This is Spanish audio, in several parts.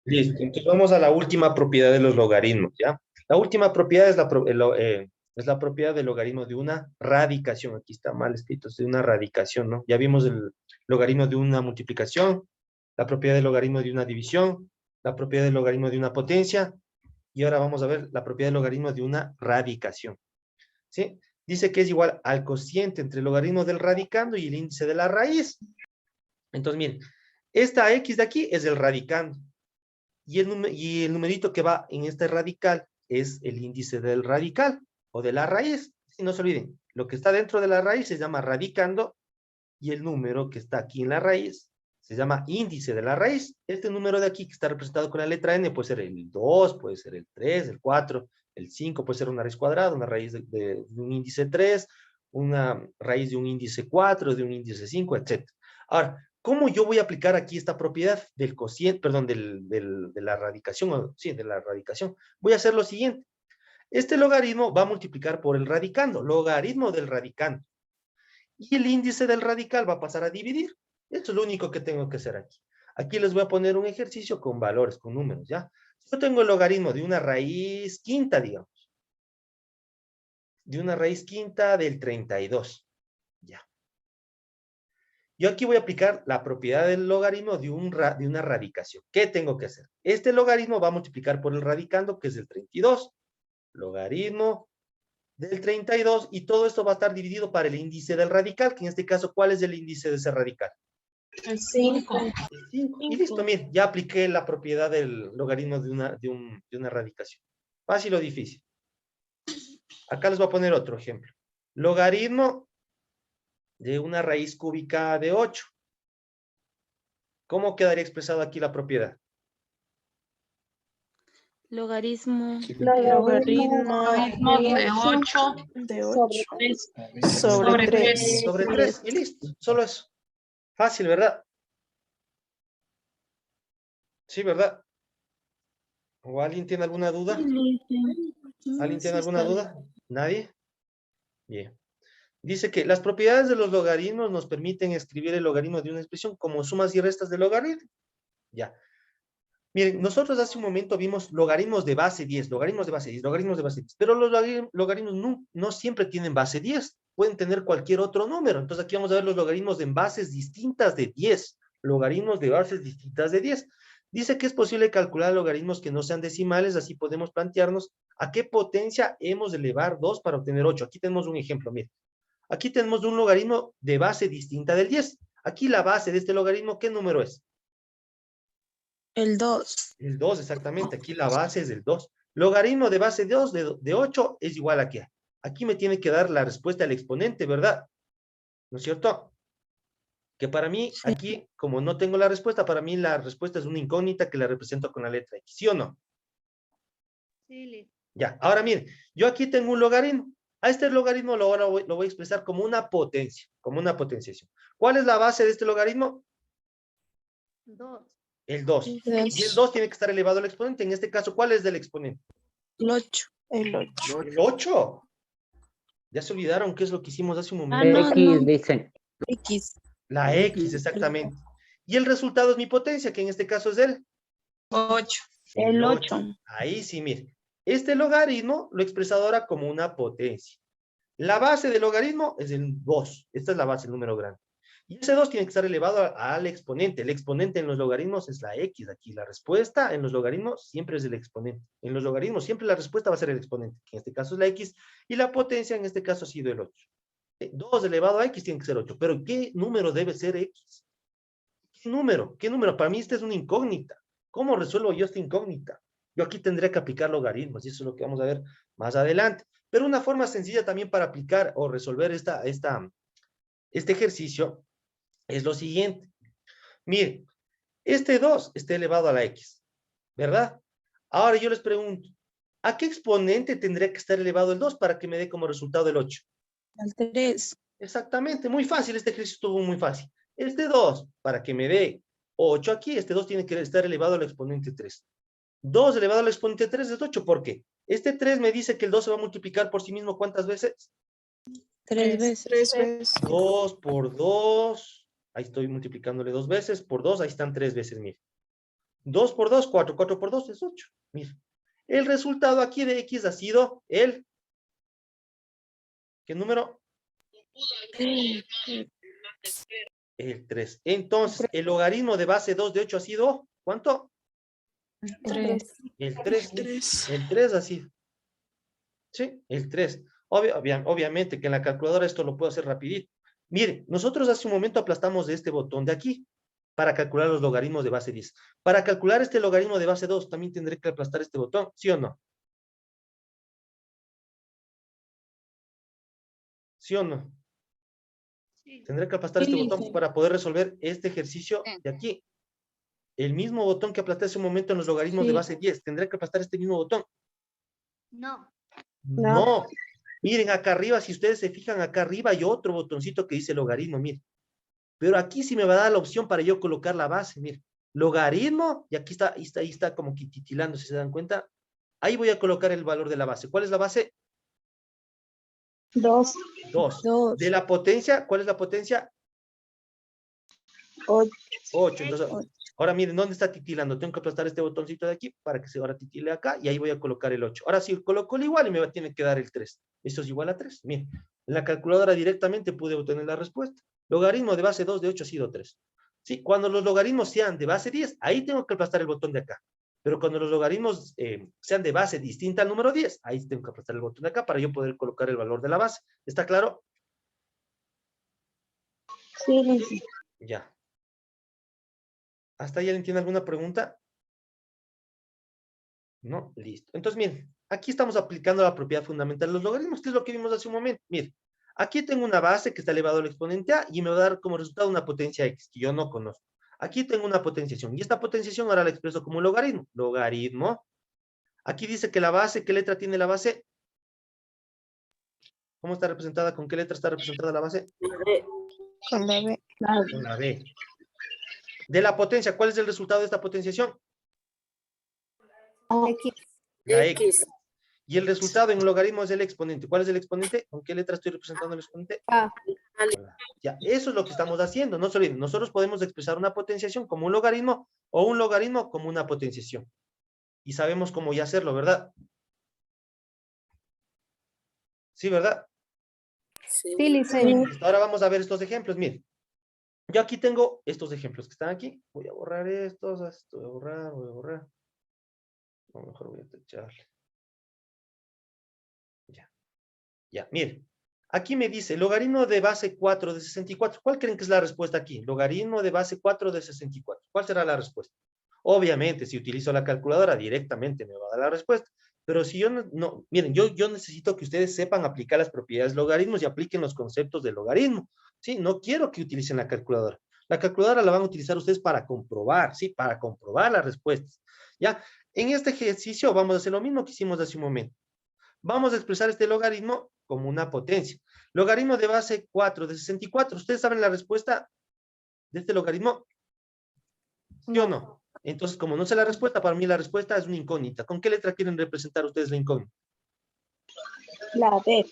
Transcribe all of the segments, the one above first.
Listo, entonces vamos a la última propiedad de los logaritmos, ¿ya? La última propiedad es es la propiedad del logaritmo de una radicación. Aquí está mal escrito, es de una radicación, ¿no? Ya vimos el logaritmo de una multiplicación, la propiedad del logaritmo de una división, la propiedad del logaritmo de una potencia, y ahora vamos a ver la propiedad del logaritmo de una radicación, ¿sí? Dice que es igual al cociente entre el logaritmo del radicando y el índice de la raíz. Entonces, miren, esta x de aquí es el radicando. Y el numerito que va en este radical es el índice del radical o de la raíz. Si no se olviden, lo que está dentro de la raíz se llama radicando y el número que está aquí en la raíz se llama índice de la raíz. Este número de aquí que está representado con la letra n puede ser el 2, puede ser el 3, el 4, el 5, puede ser una raíz cuadrada, una raíz de un índice 3, una raíz de un índice 4, de un índice 5, etc. Ahora, ¿cómo yo voy a aplicar aquí esta propiedad del cociente, perdón, de la radicación? Sí, de la radicación. Voy a hacer lo siguiente. Este logaritmo va a multiplicar por el radicando, logaritmo del radicando. Y el índice del radical va a pasar a dividir. Esto es lo único que tengo que hacer aquí. Aquí les voy a poner un ejercicio con valores, con números, ¿ya? Yo tengo el logaritmo de una raíz quinta, digamos. De una raíz quinta del 32. Ya. Yo aquí voy a aplicar la propiedad del logaritmo de una radicación. ¿Qué tengo que hacer? Este logaritmo va a multiplicar por el radicando, que es el 32. Logaritmo del 32, y todo esto va a estar dividido para el índice del radical, que en este caso, ¿cuál es el índice de ese radical? El 5. El 5. Y listo, miren, ya apliqué la propiedad del logaritmo de una radicación. ¿Fácil o difícil? Acá les voy a poner otro ejemplo. Logaritmo de una raíz cúbica de 8. ¿Cómo quedaría expresado aquí la propiedad? Logaritmo Logaritmo de 8 de 8 sobre sobre 3. Sobre 3 y listo. Solo eso. Fácil, ¿verdad? Sí, ¿verdad? ¿O alguien tiene alguna duda? ¿Alguien tiene Sí, alguna está bien. duda? ¿Nadie? Bien. Dice que las propiedades de los logaritmos nos permiten escribir el logaritmo de una expresión como sumas y restas del logaritmo. Ya. Miren, nosotros hace un momento vimos logaritmos de base 10, logaritmos de base 10, logaritmos de base 10, pero los logaritmos no siempre tienen base 10, pueden tener cualquier otro número. Entonces aquí vamos a ver los logaritmos en bases distintas de 10, logaritmos de bases distintas de 10. Dice que es posible calcular logaritmos que no sean decimales, así podemos plantearnos a qué potencia hemos de elevar 2 para obtener 8. Aquí tenemos un ejemplo, miren. Aquí tenemos un logaritmo de base distinta del 10. Aquí la base de este logaritmo, ¿qué número es? El 2. El 2, exactamente. Aquí la base es el 2. Logaritmo de base 2 de 8 es igual a qué. Aquí me tiene que dar la respuesta al exponente, ¿verdad? ¿No es cierto? Que para mí, Sí. aquí, como no tengo la respuesta, para mí la respuesta es una incógnita que la represento con la letra X, ¿sí o no? Sí, Ya, ahora miren, yo aquí tengo un logaritmo. A este logaritmo lo voy a expresar como una potencia, como una potenciación. ¿Cuál es la base de este logaritmo? 2. El 2. Y el 2. 2 tiene que estar elevado al exponente. En este caso, ¿cuál es del exponente? El 8. El 8. El 8. Ya se olvidaron qué es lo que hicimos hace un Ah, momento. no, X, no. dicen. X. La X, exactamente. Y el resultado es mi potencia, que en este caso es el 8. El El 8. 8. Ahí sí, mire. Este logaritmo lo he expresado ahora como una potencia. La base del logaritmo es el 2. Esta es la base, el número grande. Y ese 2 tiene que estar elevado al exponente. El exponente en los logaritmos es la X. Aquí la respuesta en los logaritmos siempre es el exponente. En los logaritmos siempre la respuesta va a ser el exponente, que en este caso es la X. Y la potencia en este caso ha sido el 8. 2 elevado a X tiene que ser 8. Pero ¿qué número debe ser X? ¿Qué número? ¿Qué número? Para mí esta es una incógnita. ¿Cómo resuelvo yo esta incógnita? Yo aquí tendría que aplicar logaritmos y eso es lo que vamos a ver más adelante. Pero una forma sencilla también para aplicar o resolver este ejercicio es lo siguiente. Miren, este 2 está elevado a la X, ¿verdad? Ahora yo les pregunto, ¿a qué exponente tendría que estar elevado el 2 para que me dé como resultado el 8? Al 3. Exactamente, muy fácil, este ejercicio estuvo muy fácil. Este 2, para que me dé 8 aquí, este 2 tiene que estar elevado al exponente 3. 2 elevado al exponente 3 es 8, ¿por qué? Este 3 me dice que el 2 se va a multiplicar por sí mismo, ¿cuántas veces? 3 veces. 3 veces. 2 por 2, ahí estoy multiplicándole 2 veces, por 2, ahí están 3 veces, mire. 2 por 2, 4. 4 por 2 es 8. Mira. El resultado aquí de X ha sido el... ¿Qué número? El 3. Entonces, el logaritmo de base 2 de 8 ha sido... ¿Cuánto? 3. El 3. El 3 ha sido. Sí, el 3. Obviamente que en la calculadora esto lo puedo hacer rapidito. Miren, nosotros hace un momento aplastamos este botón de aquí para calcular los logaritmos de base 10. Para calcular este logaritmo de base 2, también tendré que aplastar este botón, ¿sí o no? ¿Sí o no? Sí. Tendré que aplastar este botón para poder resolver este ejercicio de aquí. El mismo botón que aplasté hace un momento en los logaritmos de base 10. Tendré que aplastar este mismo botón. No. No. Miren, acá arriba, si ustedes se fijan, acá arriba hay otro botoncito que dice logaritmo, miren. Pero aquí sí me va a dar la opción para yo colocar la base, miren. Logaritmo, y aquí está, ahí está como que titilando, si se dan cuenta. Ahí voy a colocar el valor de la base. ¿Cuál es la base? 2. 2. 2. De la potencia, ¿cuál es la potencia? 8. 8. Entonces, ahora miren, ¿dónde está titilando? Tengo que aplastar este botoncito de aquí para que se ahora titile acá y ahí voy a colocar el 8. Ahora sí, coloco el igual y me tiene que dar el 3. Esto es igual a 3. Miren, en la calculadora directamente pude obtener la respuesta. Logaritmo de base 2 de 8 ha sido 3. Sí, cuando los logaritmos sean de base 10, ahí tengo que aplastar el botón de acá. Pero cuando los logaritmos sean de base distinta al número 10, ahí tengo que aplastar el botón de acá para yo poder colocar el valor de la base. ¿Está claro? Sí. Ya. ¿Hasta ahí alguien tiene alguna pregunta? No, listo. Entonces, miren, aquí estamos aplicando la propiedad fundamental de los logaritmos, que es lo que vimos hace un momento. Miren, aquí tengo una base que está elevado al exponente a y me va a dar como resultado una potencia x, que yo no conozco. Aquí tengo una potenciación, y esta potenciación ahora la expreso como un logaritmo. Logaritmo. Aquí dice que la base, ¿qué letra tiene la base? ¿Cómo está representada? ¿Con qué letra está representada la base? Con la B. Con la B. De la potencia, ¿cuál es el resultado de esta potenciación? X. La x. Y el resultado en un logaritmo es el exponente. ¿Cuál es el exponente? ¿Con qué letra estoy representando el exponente? A. Ya, eso es lo que estamos haciendo. No se olviden, nosotros podemos expresar una potenciación como un logaritmo o un logaritmo como una potenciación. Y sabemos cómo ya hacerlo, ¿verdad? Sí, ¿verdad? Sí, Liceo. Listo, ahora vamos a ver estos ejemplos. Miren, yo aquí tengo estos ejemplos que están aquí. Voy a borrar estos, esto voy a borrar. O mejor voy a tacharle. Ya, miren. Aquí me dice logaritmo de base 4 de 64. ¿Cuál creen que es la respuesta aquí? Logaritmo de base 4 de 64. ¿Cuál será la respuesta? Obviamente, si utilizo la calculadora directamente me va a dar la respuesta. Pero si yo no miren, yo necesito que ustedes sepan aplicar las propiedades de logaritmos y apliquen los conceptos del logaritmo. ¿Sí? No quiero que utilicen la calculadora. La calculadora la van a utilizar ustedes para comprobar, ¿sí? Para comprobar las respuestas. ¿Ya? En este ejercicio vamos a hacer lo mismo que hicimos hace un momento. Vamos a expresar este logaritmo como una potencia. Logaritmo de base 4 de 64. ¿Ustedes saben la respuesta de este logaritmo? ¿Sí o no? Entonces, como no sé la respuesta, para mí la respuesta es una incógnita. ¿Con qué letra quieren representar ustedes la incógnita? La B.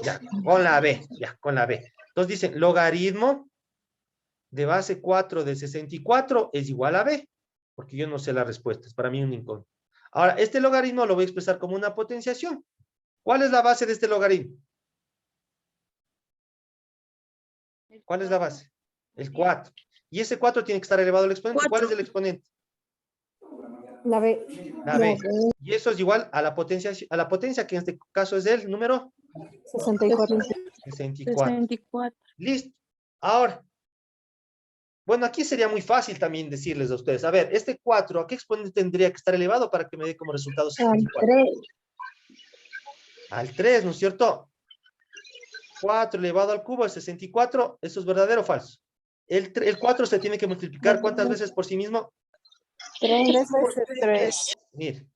Ya, con la B. Ya, con la B. Entonces dicen, logaritmo de base 4 de 64 es igual a B. Porque yo no sé la respuesta. Es para mí una incógnita. Ahora, este logaritmo lo voy a expresar como una potenciación. ¿Cuál es la base de este logaritmo? ¿Cuál es la base? El 4. Y ese 4 tiene que estar elevado al exponente. ¿Cuál es el exponente? La B. La B. Y eso es igual a la potencia que en este caso es el número 64. 64. 64. Listo. Ahora, bueno, aquí sería muy fácil también decirles a ustedes, a ver, este 4, ¿a qué exponente tendría que estar elevado para que me dé como resultado 64? Al 3, ¿no es cierto? 4 elevado al cubo es 64. ¿Eso es verdadero o falso? El 4 se tiene que multiplicar ¿cuántas veces por sí mismo? 3 veces 3. Mire,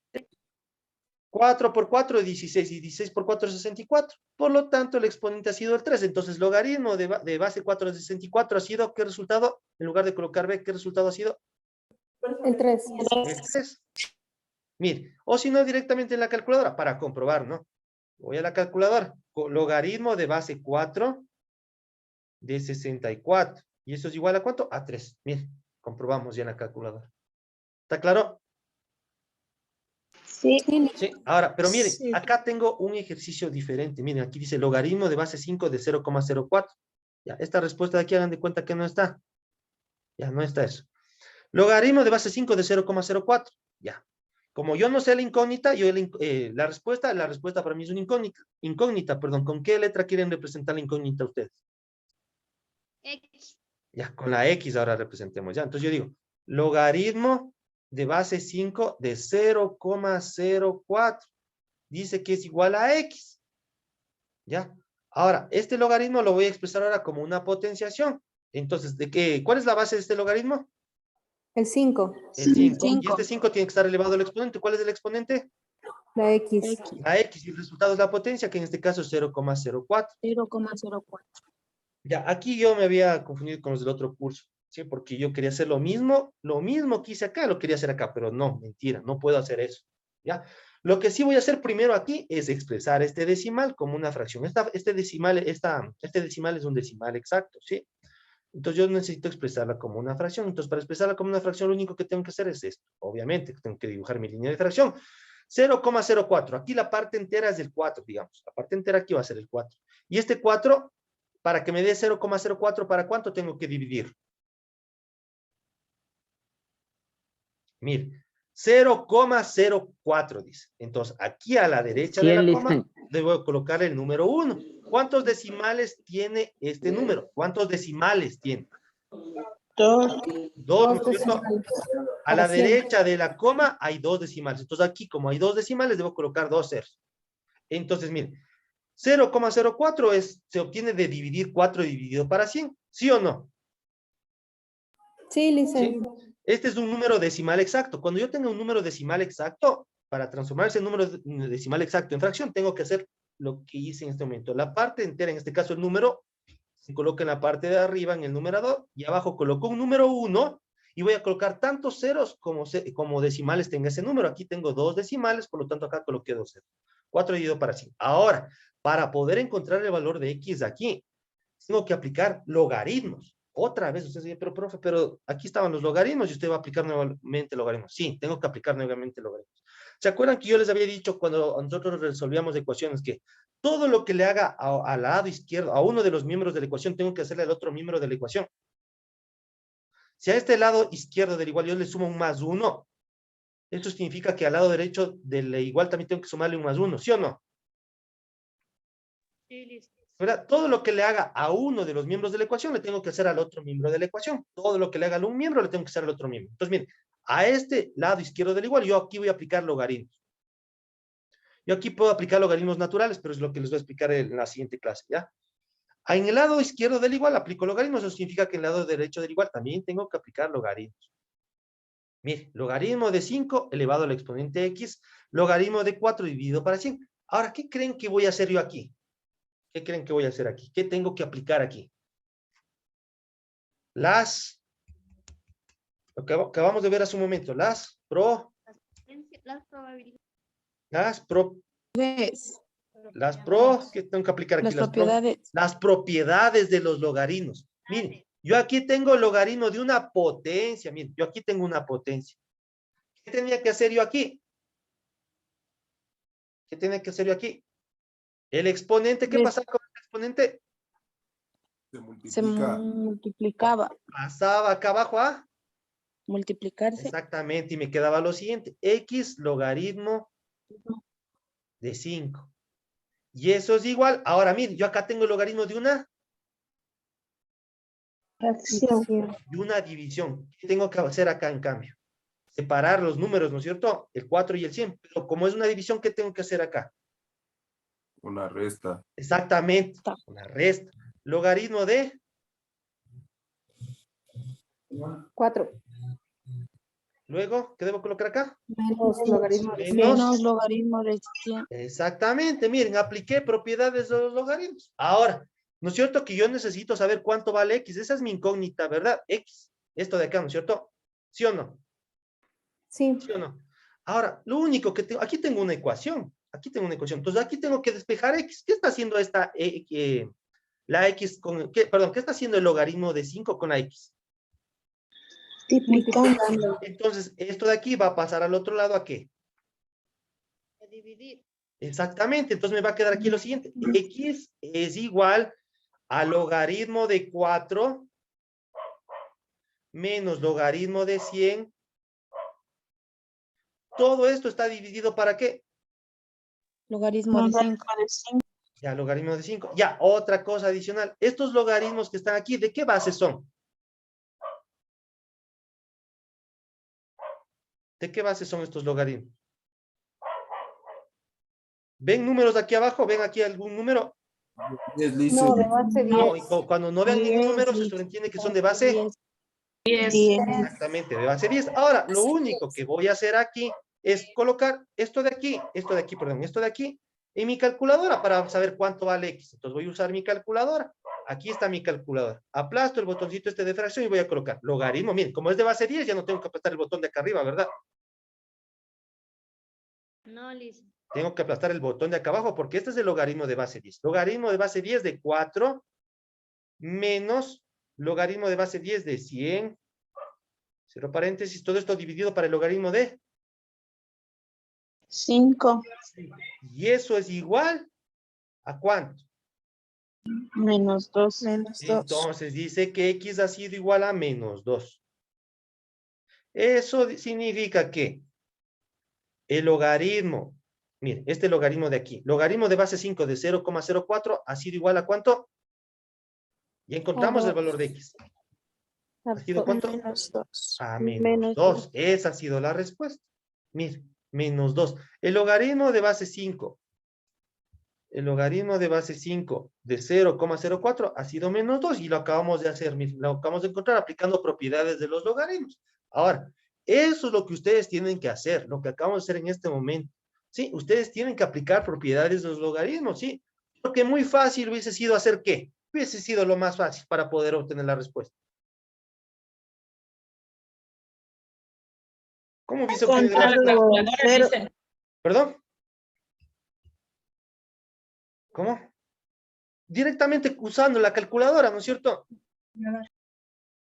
4 por 4 es 16 y 16 por 4 es 64. Por lo tanto, el exponente ha sido el 3. Entonces, logaritmo de base 4 de 64 ha sido, ¿qué resultado? En lugar de colocar B, ¿qué resultado ha sido? El 3. El 3. Mire, o si no, directamente en la calculadora, para comprobar, ¿no? Voy a la calculadora. Logaritmo de base 4 de 64. ¿Y eso es igual a cuánto? A 3. Mire, comprobamos ya en la calculadora. ¿Está claro? Sí. Sí, ahora, pero miren, Sí. acá tengo un ejercicio diferente. Miren, aquí dice logaritmo de base 5 de 0,04. Ya, esta respuesta de aquí hagan de cuenta que no está. Ya, no está eso. Logaritmo de base 5 de 0,04. Ya. Como yo no sé la incógnita, la respuesta para mí es una incógnita, perdón. ¿Con qué letra quieren representar la incógnita ustedes? X. Ya, con la X ahora representemos, ya. Entonces yo digo, logaritmo de base 5 de 0,04. Dice que es igual a X. ¿Ya? Ahora, este logaritmo lo voy a expresar ahora como una potenciación. Entonces, ¿cuál es la base de este logaritmo? El 5. El 5. Y 5. este 5 tiene que estar elevado al exponente. ¿Cuál es el exponente? La X. La X. Y el resultado es la potencia, que en este caso es 0,04. 0,04. Ya, aquí yo me había confundido con los del otro curso, ¿sí? Porque yo quería hacer lo mismo que hice acá, lo quería hacer acá, pero no, mentira, no puedo hacer eso, ¿ya? Lo que sí voy a hacer primero aquí es expresar este decimal como una fracción. Este decimal es un decimal exacto, ¿sí? Entonces yo necesito expresarla como una fracción. Entonces para expresarla como una fracción lo único que tengo que hacer es esto. Obviamente, tengo que dibujar mi línea de fracción. 0,04. Aquí la parte entera es del 4, digamos. La parte entera aquí va a ser el 4. Y este 4, para que me dé 0,04, ¿para cuánto tengo que dividir? Mire, 0,04 dice. Entonces, aquí a la derecha de la coma, debo colocar el número 1. ¿Cuántos decimales tiene este número? ¿Cuántos decimales tiene? 2. 2, ¿no es Dos cierto? decimales. A la Para 100. derecha de la coma hay 2 decimales. Entonces, aquí, como hay 2 decimales, debo colocar 2 ceros. Entonces, mire, 0,04 se obtiene de dividir 4 dividido para 100. ¿Sí o no? Sí, Lisa. ¿Sí? Este es un número decimal exacto. Cuando yo tenga un número decimal exacto, para transformar ese número decimal exacto en fracción, tengo que hacer lo que hice en este momento. La parte entera, en este caso el número, se coloca en la parte de arriba, en el numerador, y abajo coloco un número 1, y voy a colocar tantos ceros como decimales tenga ese número. Aquí tengo 2 decimales, por lo tanto acá coloqué 2 ceros. 4 dividido para 100. Ahora, para poder encontrar el valor de X aquí, tengo que aplicar logaritmos. Otra vez, usted dice, pero profe, pero aquí estaban los logaritmos y usted va a aplicar nuevamente logaritmos. Sí, tengo que aplicar nuevamente logaritmos. ¿Se acuerdan que yo les había dicho cuando nosotros resolvíamos ecuaciones que todo lo que le haga al lado izquierdo, a uno de los miembros de la ecuación, tengo que hacerle al otro miembro de la ecuación? Si a este lado izquierdo del igual yo le sumo un más 1, esto significa que al lado derecho del igual también tengo que sumarle un más 1, ¿sí o no? Sí, listo. ¿Verdad? Todo lo que le haga a uno de los miembros de la ecuación le tengo que hacer al otro miembro de la ecuación. Todo lo que le haga a un miembro le tengo que hacer al otro miembro. Entonces, miren, a este lado izquierdo del igual, yo aquí voy a aplicar logaritmos. Yo aquí puedo aplicar logaritmos naturales, pero es lo que les voy a explicar en la siguiente clase, ¿ya? En el lado izquierdo del igual aplico logaritmos, eso significa que en el lado derecho del igual también tengo que aplicar logaritmos. Mire, logaritmo de 5 elevado al exponente x, logaritmo de 4 dividido para 100. Ahora, ¿qué creen que voy a hacer yo aquí? ¿Qué creen que voy a hacer aquí? ¿Qué tengo que aplicar aquí? Lo que acabamos de ver hace un momento, las probabilidades. ¿qué tengo que aplicar aquí? Las propiedades. Las propiedades de los logaritmos. Miren, yo aquí tengo el logaritmo de una potencia, miren, yo aquí tengo una potencia. ¿Qué tenía que hacer yo aquí? ¿Qué tenía que hacer yo aquí? El exponente, ¿qué pasaba con el exponente? Se multiplicaba. Pasaba acá abajo a Multiplicarse. exactamente, y me quedaba lo siguiente, x logaritmo de 5. Y eso es igual, ahora miren, yo acá tengo el logaritmo de una Fracción. y una división. ¿Qué tengo que hacer acá en cambio? Separar los números, ¿no es cierto? El 4 y el 100. Pero como es una división, ¿qué tengo que hacer acá? Una resta. Exactamente, una resta. Logaritmo de 4. luego, ¿qué debo colocar acá? Menos logaritmo de 100. Menos logaritmo de 100. Exactamente, miren, apliqué propiedades de los logaritmos. Ahora, ¿no es cierto que yo necesito saber cuánto vale X? Esa es mi incógnita, ¿verdad? X, esto de acá, ¿no es cierto? ¿Sí o no? Sí. ¿Sí o no? Ahora, lo único que tengo, aquí tengo una ecuación. Aquí tengo una ecuación. Entonces, aquí tengo que despejar X. ¿Qué está haciendo la X con, perdón, qué está haciendo el logaritmo de 5 con la X? Multiplicando. Entonces, esto de aquí va a pasar al otro lado, ¿a qué? A dividir. Exactamente, entonces me va a quedar aquí lo siguiente. X es igual al logaritmo de 4 menos logaritmo de 100. Todo esto está dividido ¿para qué? Logaritmo de 5. Ya, logaritmo de 5. Ya, otra cosa adicional. Estos logaritmos que están aquí, ¿de qué base son? ¿De qué base son estos logaritmos? ¿Ven números aquí abajo? ¿Ven aquí algún número? No, de base No, 10. cuando no vean ningún número, se entiende que son de base. 10. Exactamente, de base 10. Ahora, lo único que voy a hacer aquí es colocar esto de aquí, perdón, esto de aquí, en mi calculadora para saber cuánto vale X. Entonces voy a usar mi calculadora. Aquí está mi calculadora. Aplasto el botoncito este de fracción y voy a colocar logaritmo. Miren, como es de base 10, ya no tengo que aplastar el botón de acá arriba, ¿verdad? No, Lisa. Tengo que aplastar el botón de acá abajo porque este es el logaritmo de base 10. Logaritmo de base 10 de 4 menos logaritmo de base 10 de 100. Cierro paréntesis, todo esto dividido para el logaritmo de 5 y eso es igual ¿a cuánto? menos 2. Entonces dice que X ha sido igual a menos 2. Eso significa que el logaritmo, mire, este logaritmo de aquí, logaritmo de base 5 de 0,04 ha sido igual a ¿cuánto? Ya encontramos el valor de X. ¿Ha sido cuánto? Menos 2. A menos 2. Esa ha sido la respuesta. Mire, menos 2. El logaritmo de base 5. El logaritmo de base 5 de 0,04 ha sido menos 2 y lo acabamos de hacer, lo acabamos de encontrar aplicando propiedades de los logaritmos. Ahora, eso es lo que ustedes tienen que hacer, lo que acabamos de hacer en este momento. Sí, ustedes tienen que aplicar propiedades de los logaritmos, sí. Porque muy fácil hubiese sido hacer ¿qué? Hubiese sido lo más fácil para poder obtener la respuesta. ¿Cómo hubiese obtenido la respuesta? ¿Perdón? ¿Cómo? Directamente usando la calculadora, ¿no es cierto?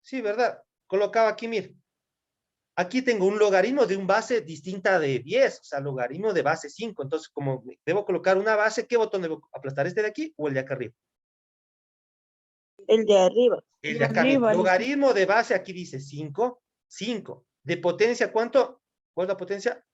Sí, ¿verdad? Colocaba aquí, mire. Aquí tengo un logaritmo de un base distinta de 10, o sea, logaritmo de base 5. Entonces, como debo colocar una base, ¿qué botón debo aplastar? ¿Este de aquí o el de acá arriba? El de arriba. El de acá arriba. Logaritmo de base, aquí dice 5. 5. ¿De potencia cuánto? ¿Cuál es la potencia?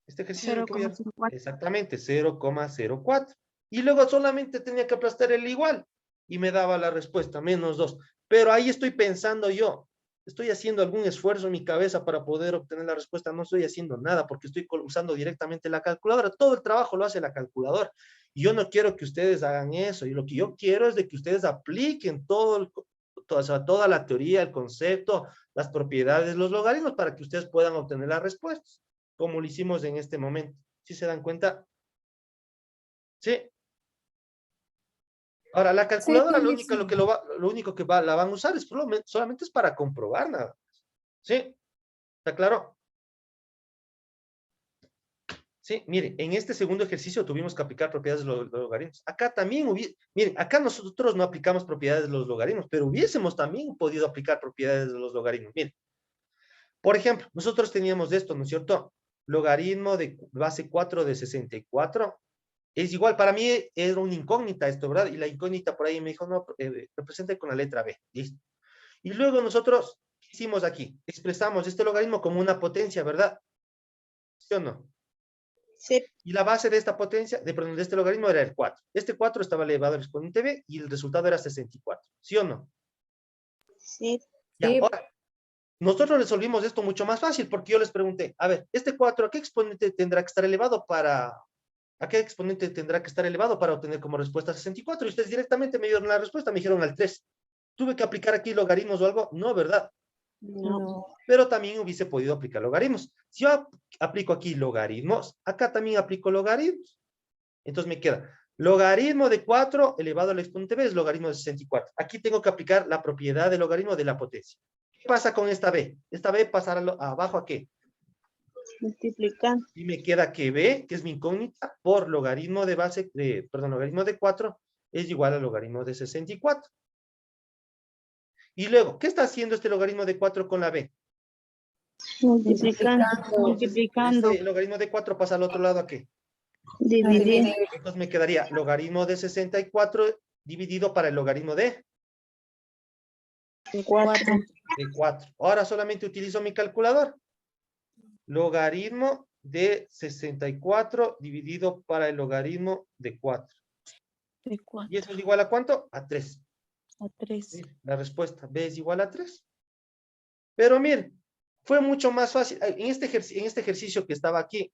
Este ejercicio que voy a... 0,04. Exactamente, 0,04. Y luego solamente tenía que aplastar el igual. Y me daba la respuesta, menos 2. Pero ahí estoy pensando yo. Estoy haciendo algún esfuerzo en mi cabeza para poder obtener la respuesta. No estoy haciendo nada porque estoy usando directamente la calculadora. Todo el trabajo lo hace la calculadora. Y yo no quiero que ustedes hagan eso. Y lo que yo quiero es de que ustedes apliquen toda la teoría, el concepto, las propiedades, los logaritmos para que ustedes puedan obtener las respuestas, como lo hicimos en este momento. ¿Sí se dan cuenta? Sí. Ahora, la calculadora, lo único que la van a usar es solamente es para comprobar nada más. ¿Sí? ¿Está claro? Sí, mire, en este segundo ejercicio tuvimos que aplicar propiedades de los logaritmos. Acá también miren, acá nosotros no aplicamos propiedades de los logaritmos, pero hubiésemos también podido aplicar propiedades de los logaritmos. Miren, por ejemplo, nosotros teníamos esto, ¿no es cierto? Logaritmo de base 4 de 64. Es igual, para mí era una incógnita esto, ¿verdad? Y la incógnita por ahí me dijo, no, represente con la letra B. Listo. Y luego nosotros, ¿qué hicimos aquí? Expresamos este logaritmo como una potencia, ¿verdad? ¿Sí o no? Sí. Y la base de esta potencia, de este logaritmo era el 4. Este 4 estaba elevado al exponente B y el resultado era 64. ¿Sí o no? Sí. Ya, Sí. ahora, nosotros resolvimos esto mucho más fácil porque yo les pregunté, a ver, este 4, ¿a qué exponente tendrá que estar elevado para obtener como respuesta 64? Y ustedes directamente me dieron la respuesta, me dijeron al 3. ¿Tuve que aplicar aquí logaritmos o algo? No, ¿verdad? No. Pero también hubiese podido aplicar logaritmos. Si yo aplico aquí logaritmos, acá también aplico logaritmos. Entonces me queda logaritmo de 4 elevado al exponente b es logaritmo de 64. Aquí tengo que aplicar la propiedad del logaritmo de la potencia. ¿Qué pasa con esta b? Esta b pasará abajo ¿a qué? Multiplicar. Y me queda que b, que es mi incógnita, por logaritmo de base, logaritmo de 4 es igual al logaritmo de 64. Y luego, ¿qué está haciendo este logaritmo de 4 con la b? Multiplicando. Multiplicando. Este logaritmo de 4 pasa al otro lado, ¿a qué? Dividir. Entonces me quedaría logaritmo de 64 dividido para el logaritmo de 4. 4. Ahora solamente utilizo mi calculador. Logaritmo de 64 dividido para el logaritmo de 4. De 4 ¿Y eso es igual a cuánto? A 3. a 3. Sí, la respuesta B es igual a 3. Pero miren, fue mucho más fácil. En este ejercicio que estaba aquí,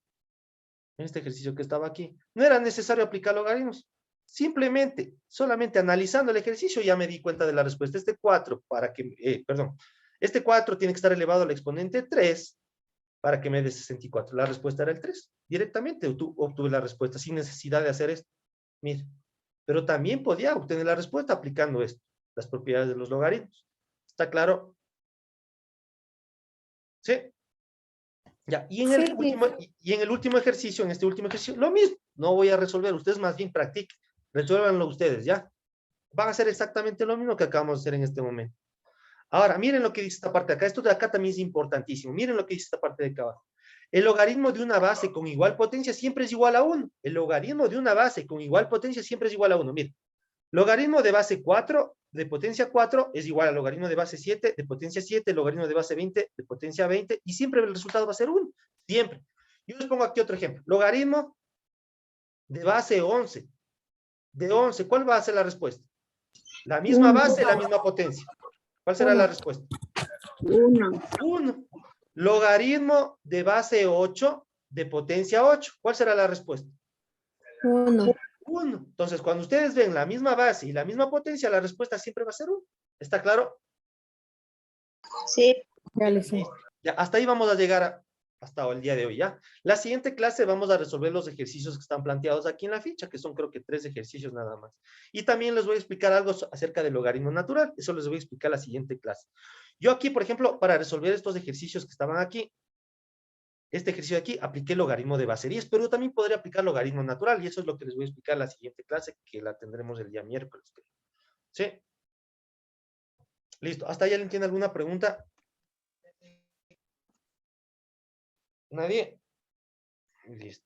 no era necesario aplicar logaritmos. Simplemente, solamente analizando el ejercicio ya me di cuenta de la respuesta. Este 4 tiene que estar elevado al exponente 3 para que me dé 64. La respuesta era el 3. Directamente obtuve la respuesta sin necesidad de hacer esto. Mire, pero también podía obtener la respuesta aplicando esto, las propiedades de los logaritmos. ¿Está claro? ¿Sí? Ya, y en el último ejercicio, en este último ejercicio, lo mismo. No voy a resolver, ustedes más bien practiquen. Resuélvanlo ustedes, ¿ya? Van a hacer exactamente lo mismo que acabamos de hacer en este momento. Ahora, miren lo que dice esta parte de acá. Esto de acá también es importantísimo. Miren lo que dice esta parte de acá abajo. El logaritmo de una base con igual potencia siempre es igual a 1. El logaritmo de una base con igual potencia siempre es igual a 1. Miren, logaritmo de base 4 de potencia 4 es igual al logaritmo de base 7 de potencia 7, logaritmo de base 20 de potencia 20, y siempre el resultado va a ser 1. Siempre. Yo les pongo aquí otro ejemplo. Logaritmo de base 11. De 11, ¿cuál va a ser la respuesta? La misma base, la misma potencia. ¿Cuál será la respuesta? 1. 1. Logaritmo de base 8 de potencia 8. ¿Cuál será la respuesta? 1. 1. Entonces, cuando ustedes ven la misma base y la misma potencia, la respuesta siempre va a ser 1. ¿Está claro? Sí. Ya lo sé. Ya, hasta ahí vamos a llegar hasta el día de hoy, ¿ya? La siguiente clase vamos a resolver los ejercicios que están planteados aquí en la ficha, que son creo que 3 ejercicios nada más. Y también les voy a explicar algo acerca del logaritmo natural. Eso les voy a explicar la siguiente clase. Yo aquí, por ejemplo, para resolver estos ejercicios que estaban aquí, este ejercicio de aquí, apliqué logaritmo de base 10, pero yo también podría aplicar logaritmo natural, y eso es lo que les voy a explicar en la siguiente clase, que la tendremos el día miércoles. ¿Sí? Listo. ¿Hasta ahí alguien tiene alguna pregunta? ¿Nadie? Listo.